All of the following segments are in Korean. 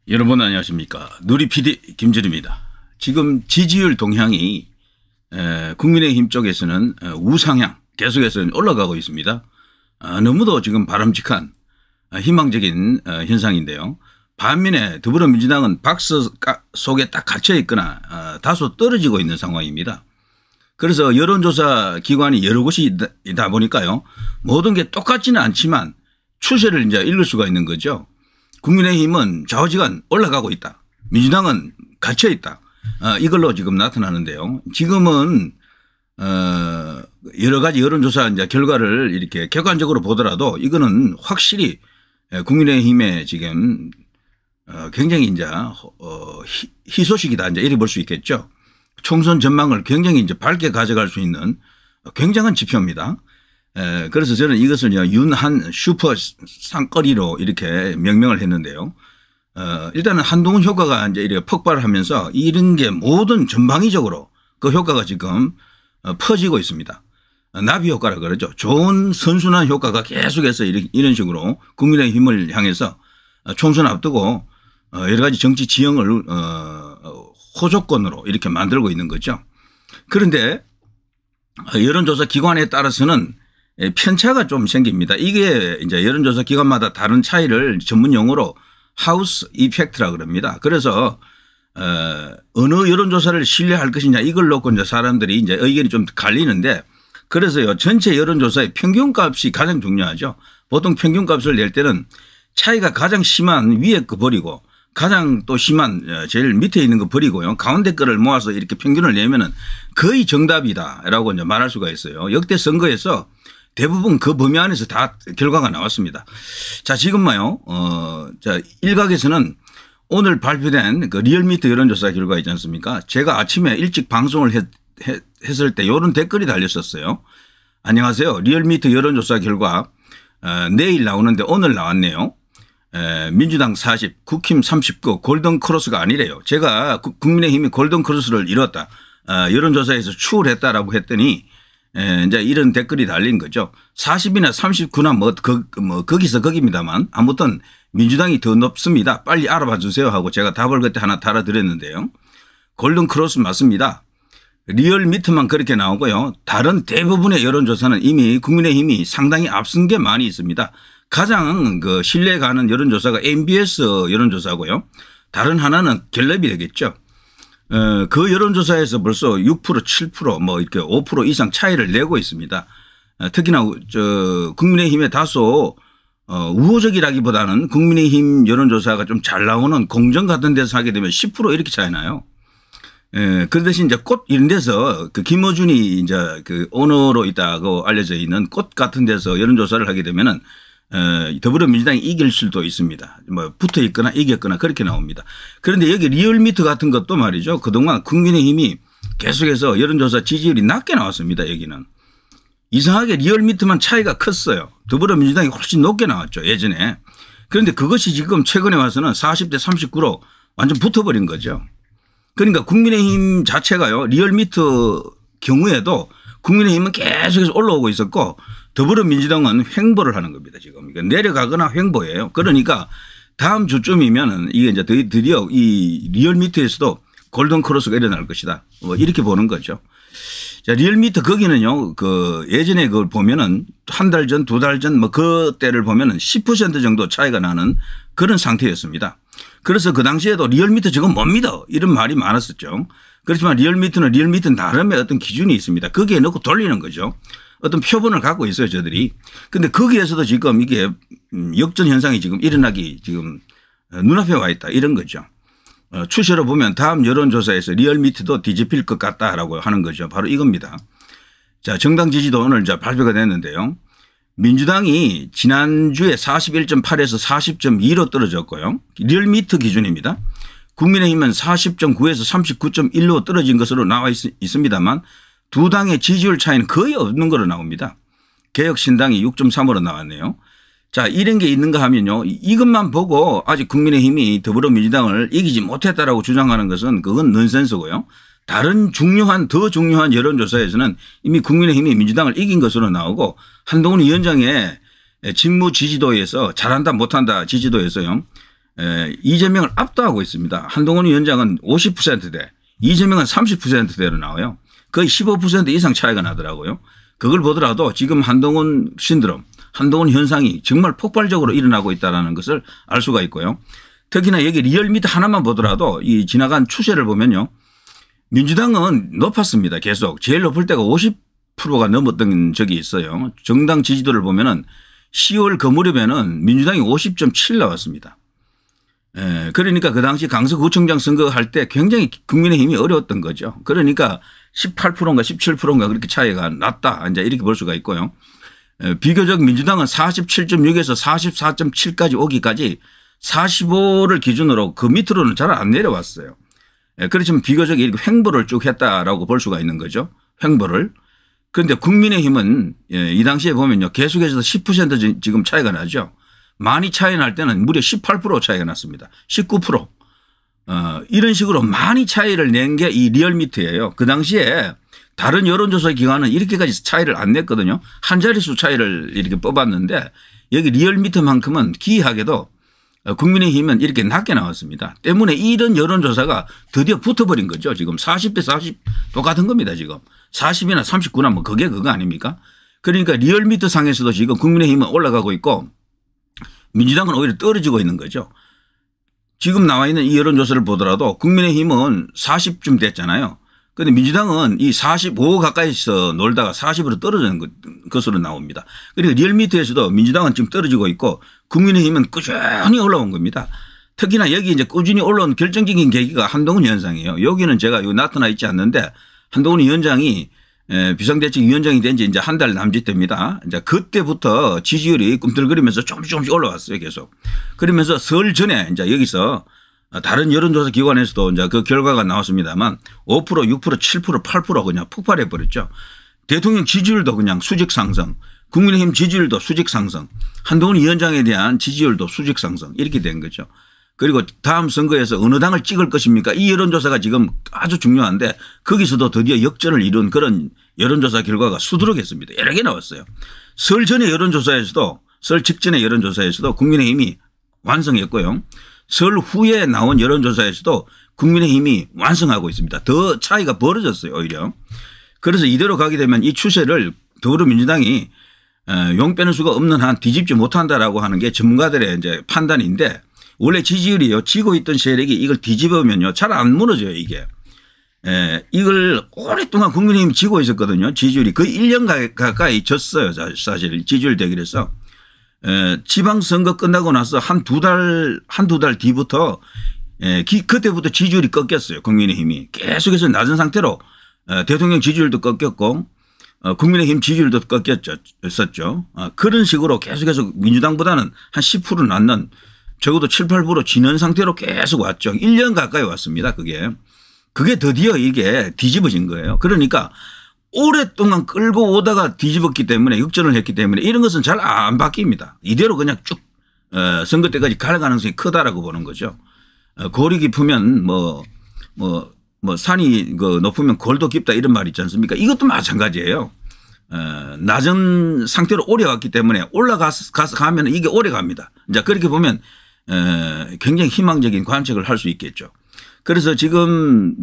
여러분 안녕하십니까. 누리 PD 김진입니다. 지금 지지율 동향이 국민의힘 쪽에서는 우상향 계속해서 올라가고 있습니다. 너무도 지금 바람직한 희망적인 현상인데요. 반면에 더불어민주당은 박스 속에 딱 갇혀 있거나 다소 떨어지고 있는 상황입니다. 그래서 여론조사 기관이 여러 곳이 있다 보니까요. 모든 게 똑같지는 않지만 추세를 이제 읽을 수가 있는 거죠. 국민의힘은 좌우지간 올라가고 있다. 민주당은 갇혀 있다. 이걸로 지금 나타나는데요. 지금은 여러 가지 여론조사 이제 결과를 이렇게 객관적으로 보더라도 이거는 확실히 국민의힘의 지금 굉장히 이제 희소식이다. 이제 이래 볼 수 있겠죠. 총선 전망을 굉장히 이제 밝게 가져갈 수 있는 굉장한 지표입니다. 그래서 저는 이것을 윤한 슈퍼 상거리로 이렇게 명명을 했는데요. 일단은 한동훈 효과가 이제 이렇게 폭발하면서 이런 게 모든 전방위적으로 그 효과가 지금 퍼지고 있습니다. 나비 효과라 그러죠. 좋은 선순환 효과가 계속해서 이런 식으로 국민의힘을 향해서 총선 앞두고 여러 가지 정치 지형을 호조건으로 이렇게 만들고 있는 거죠. 그런데 여론조사 기관에 따라서는 편차가 좀 생깁니다. 이게 이제 여론조사 기관마다 다른 차이를 전문 용어로 하우스 이펙트라 그럽니다. 그래서 어느 여론조사를 신뢰할 것이냐 이걸 놓고 이제 사람들이 이제 의견이 좀 갈리는데 그래서요 전체 여론조사의 평균값이 가장 중요하죠. 보통 평균값을 낼 때는 차이가 가장 심한 위에 거 버리고 가장 또 심한 제일 밑에 있는 거 버리고요. 가운데 거를 모아서 이렇게 평균을 내면은 거의 정답이다라고 이제 말할 수가 있어요. 역대 선거에서 대부분 그 범위 안에서 다 결과가 나왔습니다. 자, 지금요, 자, 일각에서는 오늘 발표된 그 리얼미터 여론조사 결과 있지 않습니까? 제가 아침에 일찍 방송을 했을 때 이런 댓글이 달렸었어요. 안녕하세요. 리얼미터 여론조사 결과 내일 나오는데 오늘 나왔네요. 민주당 40, 국힘 39, 골든크로스가 아니래요. 제가 국민의힘이 골든크로스를 이뤘다. 여론조사에서 추월했다라고 했더니 이제 이런 댓글이 달린 거죠. 40이나 39나 거기서 거기입니다만 아무튼 민주당이 더 높습니다. 빨리 알아봐 주세요 하고 제가 답을 그때 하나 달아드렸는데요. 골든크로스 맞습니다. 리얼미터만 그렇게 나오고요. 다른 대부분의 여론조사는 이미 국민의힘이 상당히 앞선 게 많이 있습니다. 가장 그 신뢰 가는 여론조사가 MBS 여론조사고요. 다른 하나는 갤럽이 되겠죠. 그 여론조사에서 벌써 6%, 7% 뭐 이렇게 5% 이상 차이를 내고 있습니다. 특히나 국민의힘에 다소 우호적이라기보다는 국민의힘 여론조사가 좀 잘 나오는 공정 같은 데서 하게 되면 10% 이렇게 차이 나요. 그 대신 이제 꽃 이런 데서 그 김어준이 이제 그 오너로 있다고 알려져 있는 꽃 같은 데서 여론조사를 하게 되면은 더불어민주당이 이길 수도 있습니다. 뭐 붙어 있거나 이겼거나 그렇게 나옵니다. 그런데 여기 리얼미터 같은 것도 말이죠. 그동안 국민의힘이 계속해서 여론조사 지지율이 낮게 나왔습니다. 여기는. 이상하게 리얼미터만 차이가 컸어요. 더불어민주당이 훨씬 높게 나왔죠. 예전에. 그런데 그것이 지금 최근에 와서는 40대 39로 완전 붙어버린 거죠. 그러니까 국민의힘 자체가요. 리얼미터 경우에도 국민의힘은 계속해서 올라오고 있었고 더불어민주당은 횡보를 하는 겁니다. 지금. 그러니까 내려가거나 횡보예요. 그러니까 다음 주쯤이면은 이게 이제 드디어 이 리얼미터에서도 골든크로스가 일어날 것이다. 뭐 이렇게 보는 거죠. 자, 리얼미터 거기는요. 그 예전에 그걸 보면은 한 달 전, 두 달 전 뭐 그 때를 보면은 10% 정도 차이가 나는 그런 상태였습니다. 그래서 그 당시에도 리얼미터 저건 못 믿어 이런 말이 많았었죠. 그렇지만 리얼미터는 나름의 어떤 기준이 있습니다. 거기에 넣고 돌리는 거죠. 어떤 표본을 갖고 있어요, 저들이. 근데 거기에서도 지금 이게 역전 현상이 지금 일어나기 지금 눈앞에 와 있다 이런 거죠. 추세로 보면 다음 여론조사에서 리얼미터도 뒤집힐 것 같다라고 하는 거죠. 바로 이겁니다. 자, 정당 지지도 오늘 이제 발표가 됐는데요. 민주당이 지난주에 41.8에서 40.2로 떨어졌고요. 리얼미터 기준입니다. 국민의힘은 40.9에서 39.1로 떨어진 것으로 나와 있습니다만 두 당의 지지율 차이는 거의 없는 거로 나옵니다. 개혁신당이 6.3으로 나왔네요. 자, 이런 게 있는가 하면요. 이것만 보고 아직 국민의힘이 더불어민주당을 이기지 못했다라고 주장하는 것은 그건 넌센스고요. 다른 더 중요한 여론조사에서는 이미 국민의힘이 민주당을 이긴 것으로 나오고 한동훈 위원장의 직무 지지도에서 잘한다 못한다 지지도에서요. 이재명을 압도하고 있습니다. 한동훈 위원장은 50%대, 이재명은 30%대로 나와요. 거의 15% 이상 차이가 나더라고요. 그걸 보더라도 지금 한동훈 신드롬, 한동훈 현상이 정말 폭발적으로 일어나고 있다는 것을 알 수가 있고요. 특히나 여기 리얼미터 하나만 보더라도 이 지나간 추세를 보면요. 민주당은 높았습니다. 계속. 제일 높을 때가 50%가 넘었던 적이 있어요. 정당 지지도를 보면은 10월 그 무렵에는 민주당이 50.7 나왔습니다. 그러니까 그 당시 강서구청장 선거할 때 굉장히 국민의힘이 어려웠던 거죠. 그러니까 18%인가 17%인가 그렇게 차이가 났다. 이제 이렇게 볼 수가 있고요. 비교적 민주당은 47.6에서 44.7까지 오기까지 45를 기준으로 그 밑으로는 잘 안 내려왔어요. 그렇지만 비교적 이렇게 횡보를 쭉 했다라고 볼 수가 있는 거죠. 횡보를. 그런데 국민의힘은 이 당시에 보면요. 계속해서 10% 지금 차이가 나죠. 많이 차이 날 때는 무려 18% 차이가 났습니다. 19%. 이런 식으로 많이 차이를 낸 게 이 리얼미터예요. 그 당시에 다른 여론조사 기관은 이렇게까지 차이를 안 냈거든요. 한 자릿수 차이를 이렇게 뽑았는데 여기 리얼미터만큼은 기이하게도 국민의힘은 이렇게 낮게 나왔습니다. 때문에 이런 여론조사가 드디어 붙어버린 거죠. 지금 40대 40 똑같은 겁니다. 지금 40이나 39나 뭐 그게 그거 아닙니까? 그러니까 리얼미터 상에서도 지금 국민의힘은 올라가고 있고 민주당은 오히려 떨어지고 있는 거죠. 지금 나와 있는 이 여론조사를 보더라도 국민의힘은 40쯤 됐잖아요. 그런데 민주당은 이 45 가까이서 놀다가 40으로 떨어지는 것으로 나옵니다. 그리고 리얼미터에서도 민주당은 지금 떨어지고 있고 국민의힘은 꾸준히 올라온 겁니다. 특히나 여기 이제 꾸준히 올라온 결정적인 계기가 한동훈 현상이에요. 여기는 제가 여기 나타나 있지 않는데 한동훈 위원장이 비상대책위원장이 된 지 이제 한 달 남짓 됩니다. 이제 그때부터 지지율이 꿈틀거리면서 조금씩 올라왔어요. 계속. 그러면서 설 전에 이제 여기서 다른 여론조사 기관에서도 이제 그 결과가 나왔습니다만 5%, 6%, 7%, 8% 그냥 폭발해 버렸죠. 대통령 지지율도 그냥 수직 상승, 국민의힘 지지율도 수직 상승, 한동훈 위원장에 대한 지지율도 수직 상승 이렇게 된 거죠. 그리고 다음 선거에서 어느 당을 찍을 것입니까? 이 여론조사가 지금 아주 중요한데 거기서도 드디어 역전을 이룬 그런 여론조사 결과가 수두룩했습니다. 여러 개 나왔어요. 설 전의 여론조사에서도 설 직전의 여론조사에서도 국민의힘이 완성했고요. 설 후에 나온 여론조사에서도 국민의힘이 완성하고 있습니다. 더 차이가 벌어졌어요. 오히려. 그래서 이대로 가게 되면 이 추세를 더불어민주당이 용 빼는 수가 없는 한 뒤집지 못한다라고 하는 게 전문가들의 이제 판단인데 원래 지지율이요. 지고 있던 세력이 이걸 뒤집으면요. 잘 안 무너져요. 이게. 이걸 오랫동안 국민의힘이 지고 있었거든요. 지지율이 거의 1년 가까이 졌어요. 사실 지지율 대결에서. 지방선거 끝나고 나서 한두 달 뒤부터 그때부터 지지율이 꺾였어요. 국민의힘이. 계속해서 낮은 상태로 대통령 지지율도 꺾였고 국민의힘 지지율도 꺾였었죠. 그런 식으로 계속해서 민주당보다는 한 10% 낮는 적어도 7, 8% 지는 상태로 계속 왔죠. 1년 가까이 왔습니다. 그게 드디어 이게 뒤집어진 거예요. 그러니까 오랫동안 끌고 오다가 뒤집었기 때문에 역전을 했기 때문에 이런 것은 잘 안 바뀝니다. 이대로 그냥 쭉 선거 때까지 갈 가능성이 크다라고 보는 거죠. 골이 깊으면 산이 높으면 골도 깊다 이런 말이 있지 않습니까? 이것도 마찬가지예요. 낮은 상태로 오래 왔기 때문에 가면 이게 오래 갑니다. 이제 그렇게 보면 굉장히 희망적인 관측을 할 수 있겠죠. 그래서 지금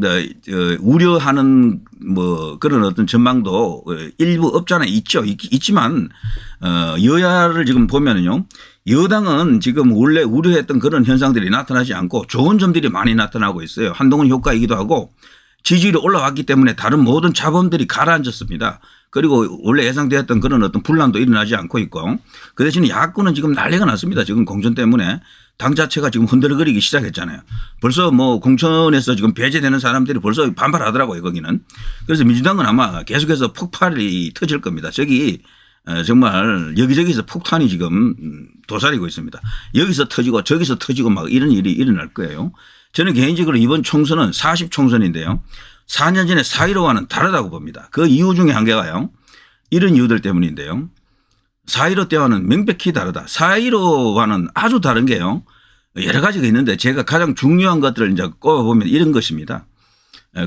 우려하는 그런 어떤 전망도 일부 없잖아 있지만 여야를 지금 보면은요. 여당은 지금 원래 우려했던 그런 현상들이 나타나지 않고 좋은 점들이 많이 나타나고 있어요. 한동훈 효과이기도 하고 지지율이 올라왔기 때문에 다른 모든 자본들이 가라앉았습니다. 그리고 원래 예상되었던 그런 어떤 분란도 일어나지 않고 있고 그 대신에 야권은 지금 난리가 났습니다. 지금 공천 때문에 당 자체가 지금 흔들거리기 시작했잖아요. 벌써 공천에서 지금 배제되는 사람들이 벌써 반발하더라고요. 거기는. 그래서 민주당은 아마 계속해서 폭발이 터질 겁니다. 저기 정말 여기저기서 폭탄이 지금 도사리고 있습니다. 여기서 터지고 저기서 터지고 막 이런 일이 일어날 거예요. 저는 개인적으로 이번 총선은 40총선인데요. 4년 전에 4.15와는 다르다고 봅니다. 그 이유 중에 한 개가요. 이런 이유들 때문인데요. 4.15 때와는 명백히 다르다. 4.15와는 아주 다른 게요. 여러 가지가 있는데 제가 가장 중요한 것들을 이제 꼽아보면 이런 것입니다.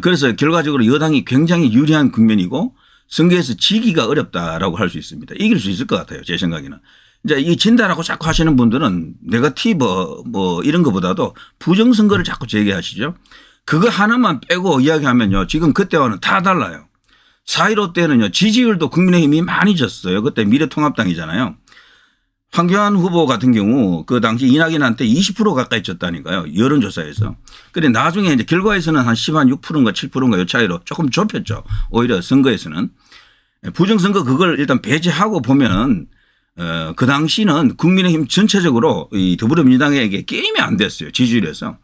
그래서 결과적으로 여당이 굉장히 유리한 국면이고 선거에서 지기가 어렵다라고 할 수 있습니다. 이길 수 있을 것 같아요. 제 생각에는. 이제 이 진다라고 자꾸 하시는 분들은 네거티브 뭐 이런 것보다도 부정선거를 자꾸 제기하시죠. 그거 하나만 빼고 이야기하면요. 지금 그때와는 다 달라요. 4.15 때는요. 지지율도 국민의힘이 많이 졌어요. 그때 미래통합당이잖아요. 황교안 후보 같은 경우 그 당시 이낙연한테 20% 가까이 졌다니까요. 여론조사에서. 그런데 나중에 이제 결과에서는 한 6%인가 7%인가 요 차이로 조금 좁혔죠. 오히려 선거에서는. 부정선거 그걸 일단 배제하고 보면은 그 당시는 국민의힘 전체적으로 이 더불어민주당에게 게임이 안 됐어요. 지지율에서.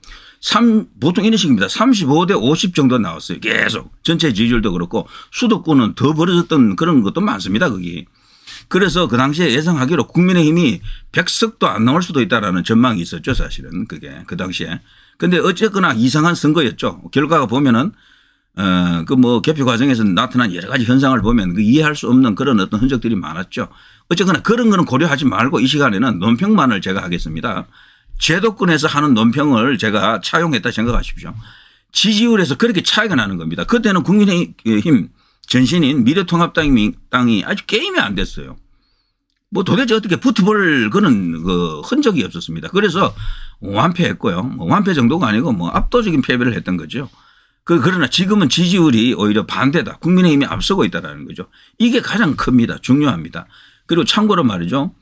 보통 이런 식입니다. 35대 50 정도 나왔어요. 계속. 전체 지지율도 그렇고 수도권은 더 벌어졌던 그런 것도 많습니다. 거기. 그래서 그 당시에 예상하기로 국민의힘이 100석도 안 나올 수도 있다라는 전망이 있었죠. 사실은 그게 그 당시에. 근데 어쨌거나 이상한 선거였죠. 결과가 보면은 그 뭐 개표 과정에서 나타난 여러 가지 현상을 보면 그 이해할 수 없는 그런 어떤 흔적들이 많았죠. 어쨌거나 그런 거는 고려하지 말고 이 시간에는 논평만을 제가 하겠습니다. 제도권에서 하는 논평을 제가 차용했다 생각하십시오. 지지율에서 그렇게 차이가 나는 겁니다. 그때는 국민의힘 전신인 미래통합당이 아주 게임이 안 됐어요. 뭐 도대체 어떻게 붙어볼 그런 그 흔적이 없었습니다. 그래서 완패했고요. 뭐 완패 정도가 아니고 뭐 압도적인 패배를 했던 거죠. 그러나 지금은 지지율이 오히려 반대다. 국민의힘이 앞서고 있다는 거죠. 이게 가장 큽니다. 중요합니다. 그리고 참고로 말이죠.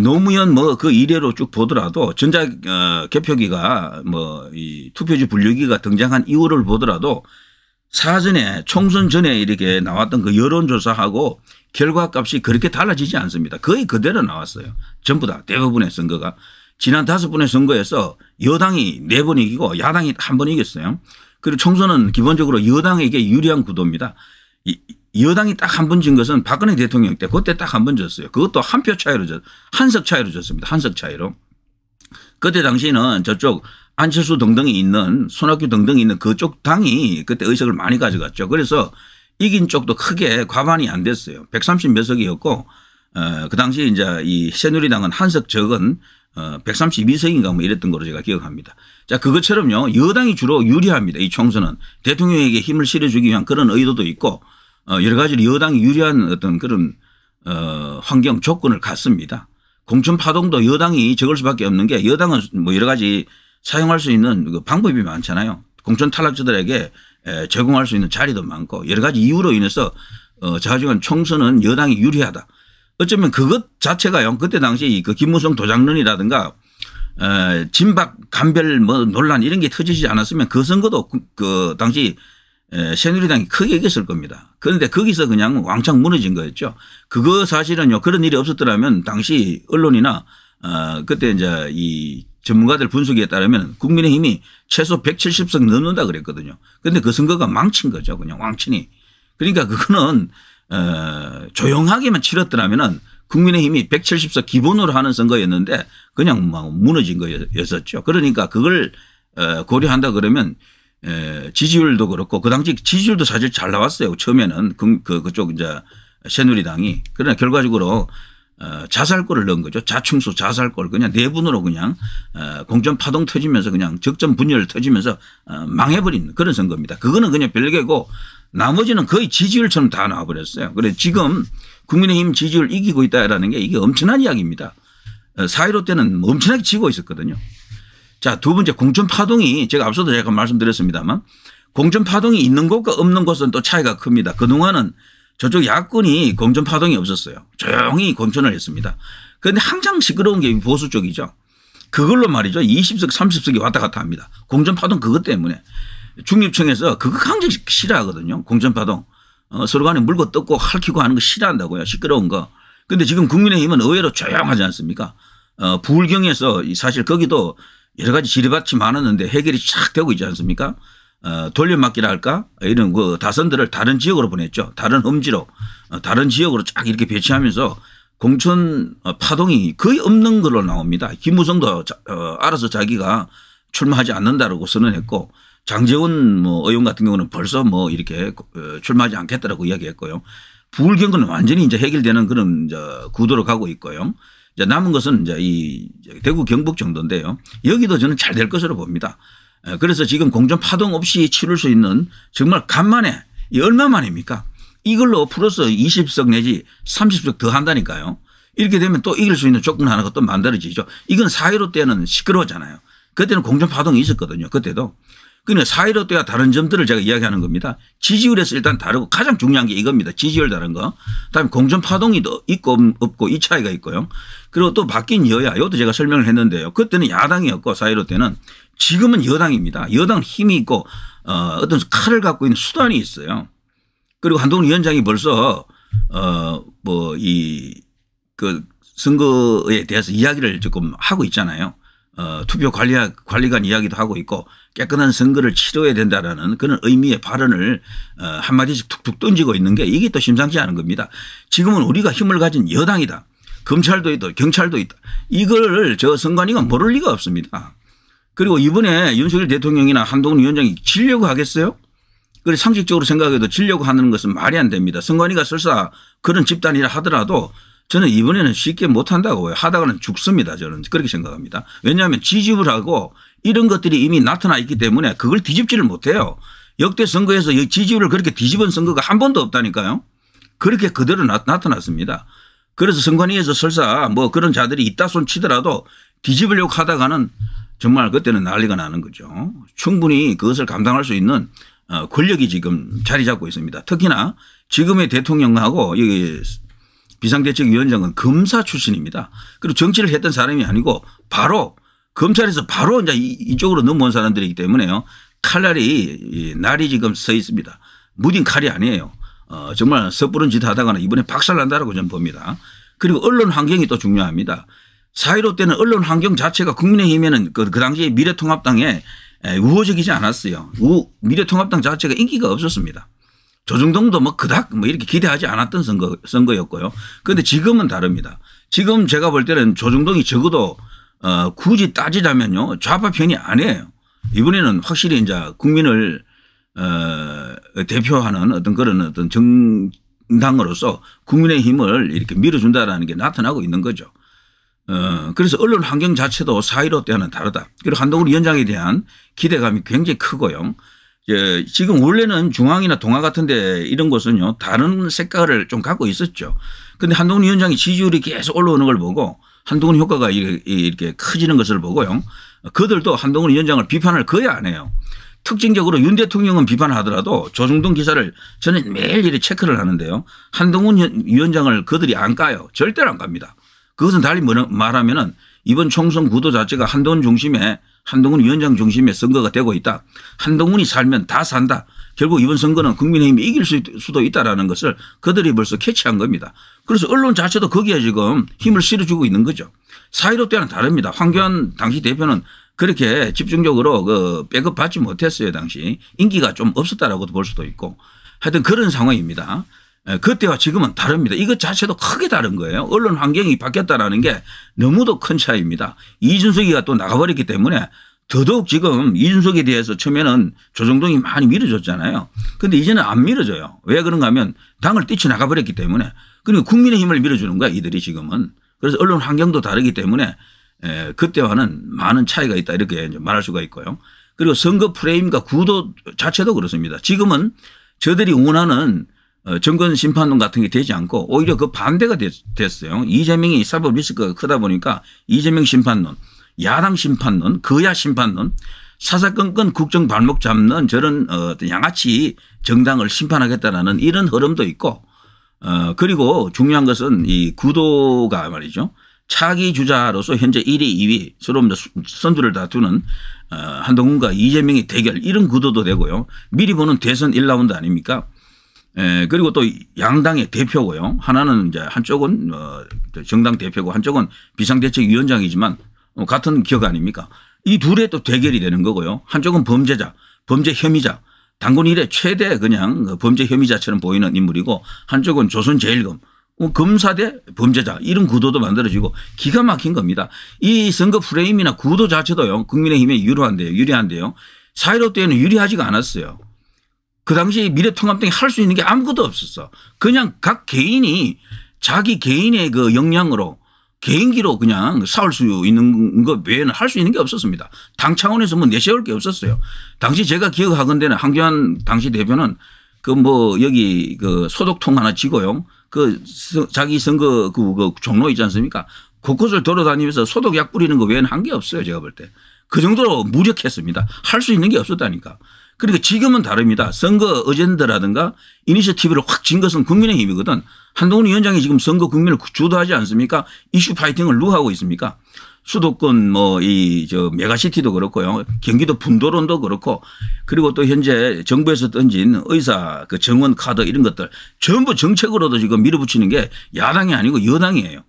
노무현 뭐 그 이래로 쭉 보더라도 전자 개표기가 뭐 이 투표지 분류기가 등장한 이후를 보더라도 사전에 총선 전에 이렇게 나왔던 그 여론조사하고 결과값이 그렇게 달라지지 않습니다. 거의 그대로 나왔어요. 전부 다 대부분의 선거가. 지난 5번의 선거에서 여당이 4번 이기고 야당이 1번 이겼어요. 그리고 총선은 기본적으로 여당에게 유리한 구도입니다. 여당이 딱 1번 진 것은 박근혜 대통령 때 그때 딱 1번 졌어요. 그것도 한 표 차이로 한석 차이로 졌습니다. 한석 차이로. 그때 당시에는 저쪽 안철수 등등이 있는 손학규 등등이 있는 그쪽 당이 그때 의석을 많이 가져갔죠. 그래서 이긴 쪽도 크게 과반이 안 됐어요. 130 몇 석이었고 그 당시에 이제 이 새누리당은 한석 적은 132석인가 뭐 이랬던 거로 제가 기억합니다. 자, 그것처럼요. 여당이 주로 유리합니다. 이 총선은 대통령에게 힘을 실어주기 위한 그런 의도도 있고 여러 가지로 여당이 유리한 어떤 그런 환경 조건을 갖습니다. 공천 파동도 여당이 적을 수밖에 없는 게 여당은 뭐 여러 가지 사용할 수 있는 그 방법이 많잖아요. 공천 탈락자들에게 제공할 수 있는 자리도 많고 여러 가지 이유로 인해서 자주간 총선은 여당이 유리하다. 어쩌면 그것 자체가요. 그때 당시 그 김무성 도장론이라든가 진박 간별 뭐 논란 이런 게 터지지 않았으면 그 선거도 그 당시 새누리당이 크게 이겼을 겁니다. 그런데 거기서 그냥 왕창 무너진 거였죠. 그거 사실은요. 그런 일이 없었더라면 당시 언론이나 그때 이제 이 전문가들 분석에 따르면 국민의힘이 최소 170석 넘는다 그랬거든요. 그런데 그 선거가 망친 거죠. 그냥 왕친이. 그러니까 그거는 조용하게만 치렀더라면 국민의힘이 170석 기본으로 하는 선거였는데 그냥 막 무너진 거였었죠. 그러니까 그걸 고려한다 그러면 지지율도 그렇고 그 당시 지지율도 사실 잘 나왔어요. 처음에는 그쪽 이제 새누리당이. 그러나 결과적으로 자살골을 넣은 거죠. 자충수 자살골 그냥 내분으로 그냥 공천 파동 터지면서 그냥 적전 분열 터지면서 망해버린 그런 선거입니다. 그거는 그냥 별개고 나머지는 거의 지지율처럼 다 나와버렸어요. 그래서 지금 국민의힘 지지율 이기고 있다라는 게 이게 엄청난 이야기입니다. 4.15 때는 엄청나게 지고 있었거든요. 자, 두 번째 공천 파동이 제가 앞서도 제가 말씀드렸습니다만 공천 파동이 있는 곳과 없는 곳은 또 차이가 큽니다. 그동안은 저쪽 야권이 공천 파동이 없었어요. 조용히 공천을 했습니다. 그런데 항상 시끄러운 게 보수 쪽이죠. 그걸로 말이죠. 20석 30석이 왔다 갔다 합니다. 공천 파동 그것 때문에. 중립청에서 그거 강제 싫어하거든요. 공천 파동. 서로 간에 물고 뜯고 핥히고 하는 거 싫어한다고요. 시끄러운 거. 그런데 지금 국민의힘은 의외로 조용하지 않습니까? 부울경에서 사실 거기도 여러 가지 지뢰밭이 많았는데 해결이 착 되고 있지 않습니까? 돌려막기라 할까? 이런 그 다선들을 다른 지역으로 보냈죠. 다른 험지로 다른 지역으로 쫙 이렇게 배치하면서 공천 파동이 거의 없는 걸로 나옵니다. 김무성도 알아서 자기가 출마하지 않는다라고 선언했고 장제원 뭐 의원 같은 경우는 벌써 뭐 이렇게 출마하지 않겠다라고 이야기했고요. 부울경은 완전히 이제 해결되는 그런 이제 구도로 가고 있고요. 이제 남은 것은 이제 이 대구 경북 정도인데요. 여기도 저는 잘 될 것으로 봅니다. 그래서 지금 공천 파동 없이 치룰 수 있는 정말 간만에 이 얼마만입니까? 이걸로 플러스 20석 내지 30석 더 한다니까요. 이렇게 되면 또 이길 수 있는 조건 하나가 또 만들어지죠. 이건 4.15 때는 시끄러웠잖아요. 그때는 공정파동이 있었거든요. 그때도. 그러니까 4.15 때와 다른 점들을 제가 이야기하는 겁니다. 지지율에서 일단 다르고 가장 중요한 게 이겁니다. 지지율 다른 거. 그다음에 공정파동이 있고 없고 이 차이가 있고요. 그리고 또 바뀐 여야 이것도 제가 설명을 했는데요. 그때는 야당이었고 4.15 때는 지금은 여당입니다. 여당은 힘이 있고 어떤 칼을 갖고 있는 수단이 있어요. 그리고 한동훈 위원장이 벌써 그 선거에 대해서 이야기를 조금 하고 있잖아요. 투표 관리관 이야기도 하고 있고 깨끗한 선거를 치러야 된다라는 그런 의미의 발언을 한마디씩 툭툭 던지고 있는 게 이게 또 심상치 않은 겁니다. 지금은 우리가 힘을 가진 여당이다. 검찰도 있다. 경찰도 있다. 이걸 저 선관위가 모를 리가 없습니다. 그리고 이번에 윤석열 대통령이나 한동훈 위원장이 지려고 하겠어요? 그래 상식적으로 생각해도 지려고 하는 것은 말이 안 됩니다. 선관위가 설사 그런 집단이라 하더라도 저는 이번에는 쉽게 못한다고 하다가는 죽습니다. 저는 그렇게 생각합니다. 왜냐하면 지지율하고 이런 것들이 이미 나타나 있기 때문에 그걸 뒤집지를 못해요. 역대 선거에서 이 지지율을 그렇게 뒤집은 선거가 한 번도 없다니까요. 그렇게 그대로 나타났습니다. 그래서 선관위에서 설사 뭐 그런 자들이 있다 손 치더라도 뒤집으려고 하다가는 정말 그때는 난리가 나는 거죠. 충분히 그것을 감당할 수 있는 권력이 지금 자리 잡고 있습니다. 특히나 지금의 대통령하고 여기 비상대책위원장은 검사 출신입니다. 그리고 정치를 했던 사람이 아니고 바로 검찰에서 바로 이제 이쪽으로 넘어온 사람들이기 때문에요. 날이 지금 서 있습니다. 무딘 칼이 아니에요. 정말 섣부른 짓 하다가는 이번에 박살난다라고 저는 봅니다. 그리고 언론 환경이 또 중요합니다. 4.15 때는 언론 환경 자체가 국민의힘에는 그 당시에 미래통합당에 우호적이지 않았어요. 미래통합당 자체가 인기가 없었습니다. 조중동도 뭐 그닥 뭐 이렇게 기대하지 않았던 선거였고요. 그런데 지금은 다릅니다. 지금 제가 볼 때는 조중동이 적어도 굳이 따지자면요. 좌파 편이 아니에요. 이번에는 확실히 이제 국민을 대표하는 어떤 그런 어떤 정당으로서 국민의힘을 이렇게 밀어준다라는 게 나타나고 있는 거죠. 그래서 언론 환경 자체도 4.15 때와는 다르다. 그리고 한동훈 위원장에 대한 기대감이 굉장히 크고요. 지금 원래는 중앙이나 동아 같은 데 이런 곳은요. 다른 색깔을 좀 갖고 있었죠. 그런데 한동훈 위원장이 지지율이 계속 올라오는 걸 보고 한동훈 효과가 이렇게 커지는 것을 보고요. 그들도 한동훈 위원장을 비판을 거의 안 해요. 특징적으로 윤 대통령은 비판하더라도 조중동 기사를 저는 매일 이렇게 체크를 하는데요. 한동훈 위원장을 그들이 안 까요. 절대로 안 갑니다. 그것은 달리 말하면은 이번 총선 구도 자체가 한동훈 위원장 중심의 선거가 되고 있다. 한동훈이 살면 다 산다. 결국 이번 선거는 국민의힘이 이길 수도 있다라는 것을 그들이 벌써 캐치한 겁니다. 그래서 언론 자체도 거기에 지금 힘을 실어주고 있는 거죠. 4.15 때는 다릅니다. 황교안 당시 대표는 그렇게 집중적으로 그 백업 받지 못했어요. 당시 인기가 좀 없었다라고도 볼 수도 있고 하여튼 그런 상황입니다. 그때와 지금은 다릅니다. 이것 자체도 크게 다른 거예요. 언론 환경이 바뀌었다라는 게 너무도 큰 차이입니다. 이준석이가 또 나가버렸기 때문에 더더욱 지금 이준석에 대해서 처음에는 조정동이 많이 밀어줬잖아요. 그런데 이제는 안 밀어줘요. 왜 그런가 하면 당을 뛰쳐나가버렸기 때문에. 그리고 국민의힘을 밀어주는 거야 이들이 지금은. 그래서 언론 환경도 다르기 때문에 그때와는 많은 차이가 있다 이렇게 말할 수가 있고요. 그리고 선거 프레임과 구도 자체도 그렇습니다. 지금은 저들이 원하는 정권 심판론 같은 게 되지 않고 오히려 그 반대가 됐어요. 이재명이 사법 리스크가 크다 보니까 이재명 심판론, 야당 심판론, 거야 심판론, 사사건건 국정 발목 잡는 저런 양아치 정당을 심판하겠다라는 이런 흐름도 있고 그리고 중요한 것은 이 구도가 말이죠. 차기 주자로서 현재 1위, 2위 서로 선두를 다투는 한동훈과 이재명의 대결 이런 구도도 되고요. 미리 보는 대선 1라운드 아닙니까? 그리고 또 양당의 대표고요. 하나는 이제 한쪽은 정당 대표고 한쪽은 비상대책위원장이지만 같은 격 아닙니까? 이 둘의 또 대결이 되는 거고요. 한쪽은 범죄자, 범죄 혐의자, 당군 이래 최대 그냥 범죄 혐의자처럼 보이는 인물이고 한쪽은 조선제일검, 검사 대 범죄자 이런 구도도 만들어지고 기가 막힌 겁니다. 이 선거 프레임이나 구도 자체도요. 국민의힘에 유리한데요. 4.15 때에는 유리하지가 않았어요. 그 당시 미래통합당이 할 수 있는 게 아무것도 없었어. 그냥 각 개인이 자기 개인의 그 역량으로 개인기로 그냥 싸울 수 있는 것 외에는 할 수 있는 게 없었습니다. 당 차원에서 뭐 내세울 게 없었어요. 당시 제가 기억하건대는 황교안 당시 대표는 그 뭐 여기 그 소독통 하나 쥐고요. 자기 선거 그 종로 있지 않습니까? 곳곳을 돌아다니면서 소독약 뿌리는 거 외에는 한 게 없어요. 제가 볼 때. 그 정도로 무력했습니다. 할 수 있는 게 없었다니까. 그러니까 지금은 다릅니다. 선거 어젠더라든가 이니셔티브를 확 진 것은 국민의힘이거든. 한동훈 위원장이 지금 선거 국민을 주도하지 않습니까? 이슈 파이팅을 누가 하고 있습니까? 수도권 메가시티도 그렇고요. 경기도 분도론도 그렇고 그리고 또 현재 정부에서 던진 의사 그 정원 카드 이런 것들 전부 정책으로도 지금 밀어붙이는 게 야당이 아니고 여당이에요.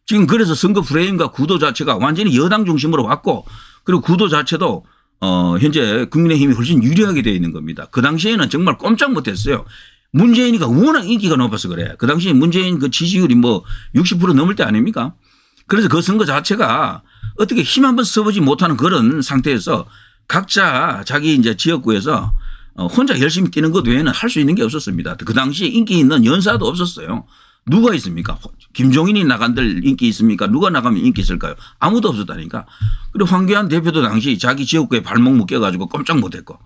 지금 그래서 선거 프레임과 구도 자체가 완전히 여당 중심으로 왔고 그리고 구도 자체도 현재 국민의힘이 훨씬 유리하게 되어 있는 겁니다. 그 당시에는 정말 꼼짝 못했어요. 문재인이가 워낙 인기가 높아서 그래. 그 당시에 문재인 그 지지율이 60% 넘을 때 아닙니까? 그래서 그 선거 자체가 어떻게 힘 한번 써보지 못하는 그런 상태에서 각자 자기 이제 지역구에서 혼자 열심히 뛰는 것 외에는 할 수 있는 게 없었습니다. 그 당시에 인기 있는 연사도 없었어요. 누가 있습니까? 김종인이 나간들 인기 있습니까? 누가 나가면 인기 있을까요? 아무도 없었다니까. 그리고 황교안 대표도 당시 자기 지역구에 발목 묶여가지고 꼼짝 못했고.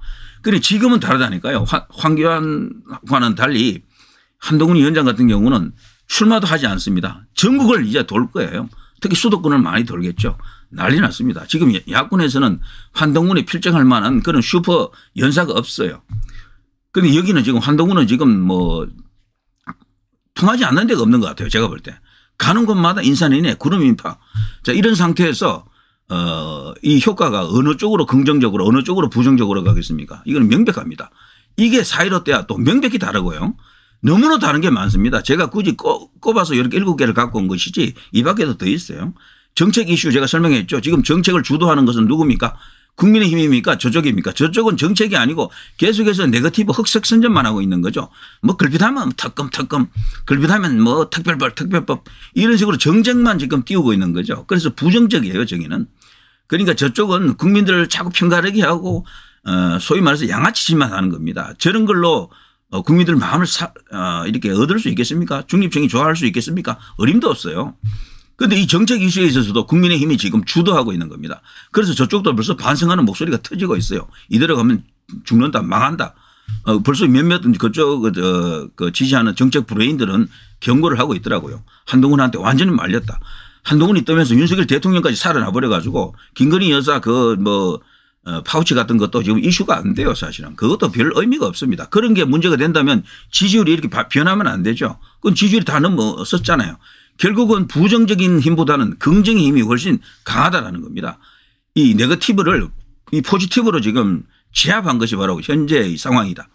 그런데 지금은 다르다니까요. 황교안과는 달리 한동훈 위원장 같은 경우는 출마도 하지 않습니다. 전국을 이제 돌 거예요. 특히 수도권을 많이 돌겠죠. 난리 났습니다. 지금 야권에서는 한동훈이 필적할 만한 그런 슈퍼 연사가 없어요. 그런데 여기는 지금 한동훈은 지금 통하지 않는 데가 없는 것 같아요. 제가 볼 때. 가는 곳마다 인산인해 구름인파. 자, 이런 상태에서 이 효과가 어느 쪽으로 긍정적으로 어느 쪽으로 부정적으로 가겠습니까? 이건 명백합니다. 이게 4.15 때와 또 명백히 다르고요. 너무나 다른 게 많습니다. 제가 굳이 꼽아서 이렇게 7개를 갖고 온 것이지 이 밖에도 더 있어요. 정책 이슈 제가 설명했죠. 지금 정책을 주도하는 것은 누굽니까? 국민의힘입니까? 저쪽입니까? 저쪽은 정책이 아니고 계속해서 네거티브 흑색 선전만 하고 있는 거죠. 걸핏하면 특검, 걸핏하면 특별법 이런 식으로 정쟁만 지금 띄우고 있는 거죠. 그래서 부정적이에요, 저기는. 그러니까 저쪽은 국민들을 자꾸 편가르게 하고 소위 말해서 양아치짓만 하는 겁니다. 저런 걸로 국민들 마음을 이렇게 얻을 수 있겠습니까? 중립층이 좋아할 수 있겠습니까? 어림도 없어요. 그런데 이 정책 이슈에 있어서도 국민의힘이 지금 주도하고 있는 겁니다. 그래서 저쪽도 벌써 반성하는 목소리가 터지고 있어요. 이대로 가면 죽는다, 망한다. 벌써 몇몇 그쪽 그 지지하는 정책 브레인들은 경고를 하고 있더라고요. 한동훈한테 완전히 말렸다. 한동훈이 뜨면서 윤석열 대통령까지 살아나 버려가지고 김건희 여사 파우치 같은 것도 지금 이슈가 안 돼요, 사실은. 그것도 별 의미가 없습니다. 그런 게 문제가 된다면 지지율이 이렇게 변하면 안 되죠. 그건 지지율이 다 넘어섰잖아요. 결국은 부정적인 힘보다는 긍정의 힘이 훨씬 강하다라는 겁니다. 이 네거티브를 이 포지티브로 지금 제압한 것이 바로 현재의 상황이다.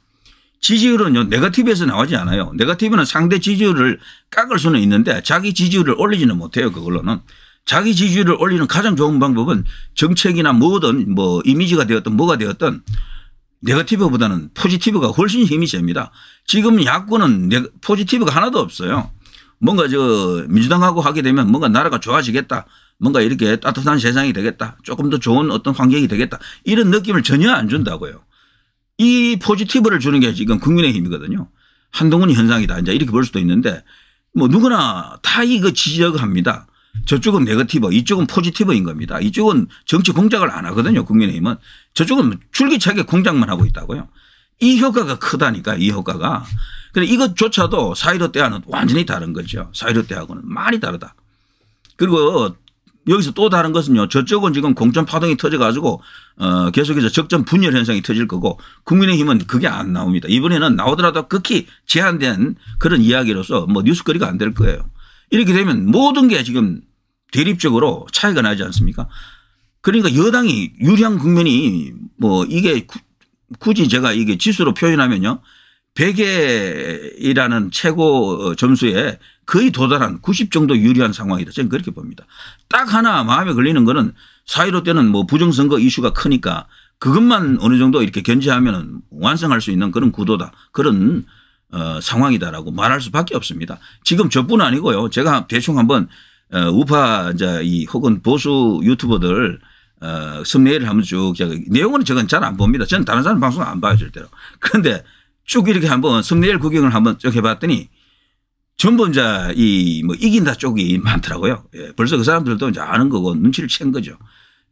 지지율은요, 네거티브에서 나오지 않아요. 네거티브는 상대 지지율을 깎을 수는 있는데 자기 지지율을 올리지는 못해요, 그걸로는. 자기 지지율을 올리는 가장 좋은 방법은 정책이나 뭐든 이미지가 되었든 뭐가 되었든 네거티브보다는 포지티브가 훨씬 힘이 셉니다. 지금 야권은 포지티브가 하나도 없어요. 뭔가 민주당하고 하게 되면 뭔가 나라가 좋아지겠다. 뭔가 이렇게 따뜻한 세상이 되겠다. 조금 더 좋은 어떤 환경이 되겠다. 이런 느낌을 전혀 안 준다고요. 이 포지티브를 주는 게 지금 국민의힘이거든요. 한동훈 현상이다. 이제 이렇게 볼 수도 있는데 누구나 다 이거 지적합니다. 저쪽은 네거티브, 이쪽은 포지티브인 겁니다. 이쪽은 정치 공작을 안 하거든요. 국민의힘은. 저쪽은 줄기차게 공작만 하고 있다고요. 이 효과가 크다니까, 이 효과가. 그래 이것조차도 4.15 때와는 완전히 다른 거죠. 4.15 때하고는 많이 다르다. 그리고 여기서 또 다른 것은요. 저쪽은 지금 공천 파동이 터져가지고 계속해서 적정 분열 현상이 터질 거고 국민의힘은 그게 안 나옵니다. 이번에는 나오더라도 극히 제한된 그런 이야기로서 뉴스거리가 안 될 거예요. 이렇게 되면 모든 게 지금 대립적으로 차이가 나지 않습니까? 그러니까 여당이 유리한 국면이 이게 굳이 제가 이게 지수로 표현하면요. 100개이라는 최고 점수에 거의 도달한 90 정도 유리한 상황이다. 저는 그렇게 봅니다. 딱 하나 마음에 걸리는 거는 4.15 때는 부정선거 이슈가 크니까 그것만 어느 정도 이렇게 견제하면 완성할 수 있는 그런 구도다. 그런 상황이다라고 말할 수밖에 없습니다. 지금 저뿐 아니고요. 제가 대충 한번 우파 혹은 보수 유튜버들 썸네일을 한번 쭉 내용은 저건 잘 안 봅니다. 저는 다른 사람 방송 안 봐요 절대로. 그런데 쭉 이렇게 한번 썸네일 구경을 한번 쭉 해봤더니 전부 이긴다 쪽이 많더라고요. 예, 벌써 그 사람들도 이제 아는 거고 눈치를 챈 거죠.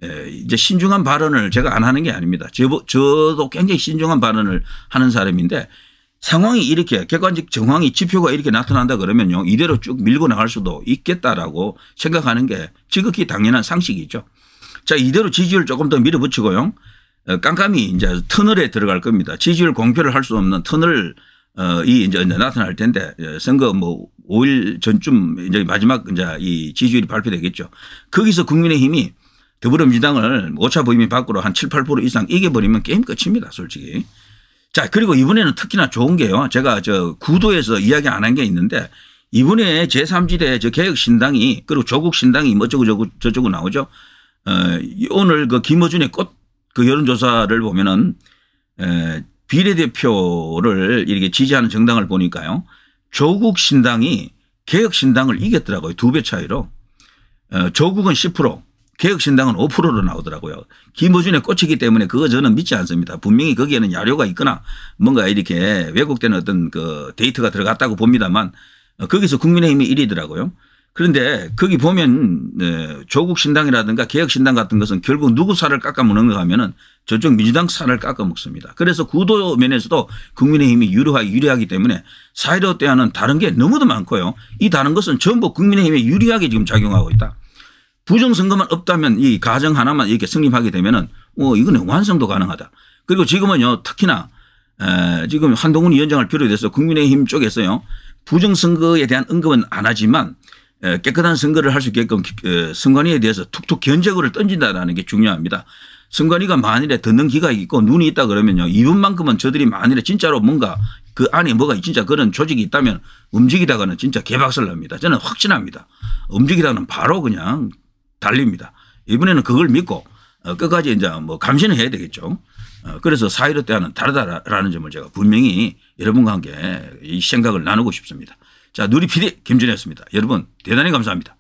예, 이제 신중한 발언을 제가 안 하는 게 아닙니다. 저도 굉장히 신중한 발언을 하는 사람인데 상황이 이렇게 객관적 정황이 지표가 이렇게 나타난다 그러면요. 이대로 쭉 밀고 나갈 수도 있겠다라고 생각하는 게 지극히 당연한 상식이죠. 자, 이대로 지지율 조금 더 밀어붙이고요. 깜깜이 이제 터널에 들어갈 겁니다. 지지율 공표를 할 수 없는 터널 이 이제 나타날 텐데 선거 뭐 5일 전쯤 이제 마지막 이제 이 지지율이 발표되겠죠. 거기서 국민의힘이 더불어민주당을 오차 범위 밖으로 한 7, 8% 이상 이겨버리면 게임 끝입니다. 솔직히. 자, 그리고 이번에는 특히나 좋은 게요. 제가 저 구도에서 이야기 안 한 게 있는데 이번에 제3지대 저 개혁신당이 그리고 조국신당이 뭐 저쩌고 나오죠. 오늘 그 김어준의 꽃 그 여론조사를 보면은 비례대표를 이렇게 지지하는 정당을 보니까요. 조국신당이 개혁신당을 이겼더라고요. 2배 차이로. 조국은 10%. 개혁신당은 5%로 나오더라고요. 김어준의 꽃이기 때문에 그거 저는 믿지 않습니다. 분명히 거기에는 야료가 있거나 뭔가 이렇게 왜곡되는 어떤 그 데이터가 들어갔다고 봅니다만 거기서 국민의힘이 1위더라고요. 그런데 거기 보면 조국신당이라든가 개혁신당 같은 것은 결국 누구 살을 깎아먹는가 하면은 저쪽 민주당 살을 깎아먹습니다. 그래서 구도 면에서도 국민의힘이 유리하기 때문에 4.15 때와는 다른 게 너무도 많고요. 이 다른 것은 전부 국민의힘에 유리하게 지금 작용하고 있다. 부정선거만 없다면 이 가정 하나만 이렇게 성립하게 되면은 이거는 완성도 가능하다. 그리고 지금은요 특히나 지금 한동훈 위원장을 비롯해서 국민의힘 쪽에서요 부정선거에 대한 언급은 안 하지만 깨끗한 선거를 할 수 있게끔 선관위에 대해서 툭툭 견제구를 던진다는 게 중요합니다. 선관위가 만일에 듣는 기가 있고 눈이 있다 그러면요. 이분만큼은 저들이 만일에 진짜로 뭔가 그 안에 뭐가 진짜 그런 조직이 있다면 움직이다가는 진짜 개박살 납니다. 저는 확신합니다. 움직이다가는 바로 그냥 달립니다. 이번에는 그걸 믿고 끝까지 이제 뭐 감시는 해야 되겠죠. 그래서 4.15 때와는 다르다라는 점을 제가 분명히 여러분과 함께 이 생각을 나누고 싶습니다. 자, 누리 PD 김준혜였습니다. 여러분 대단히 감사합니다.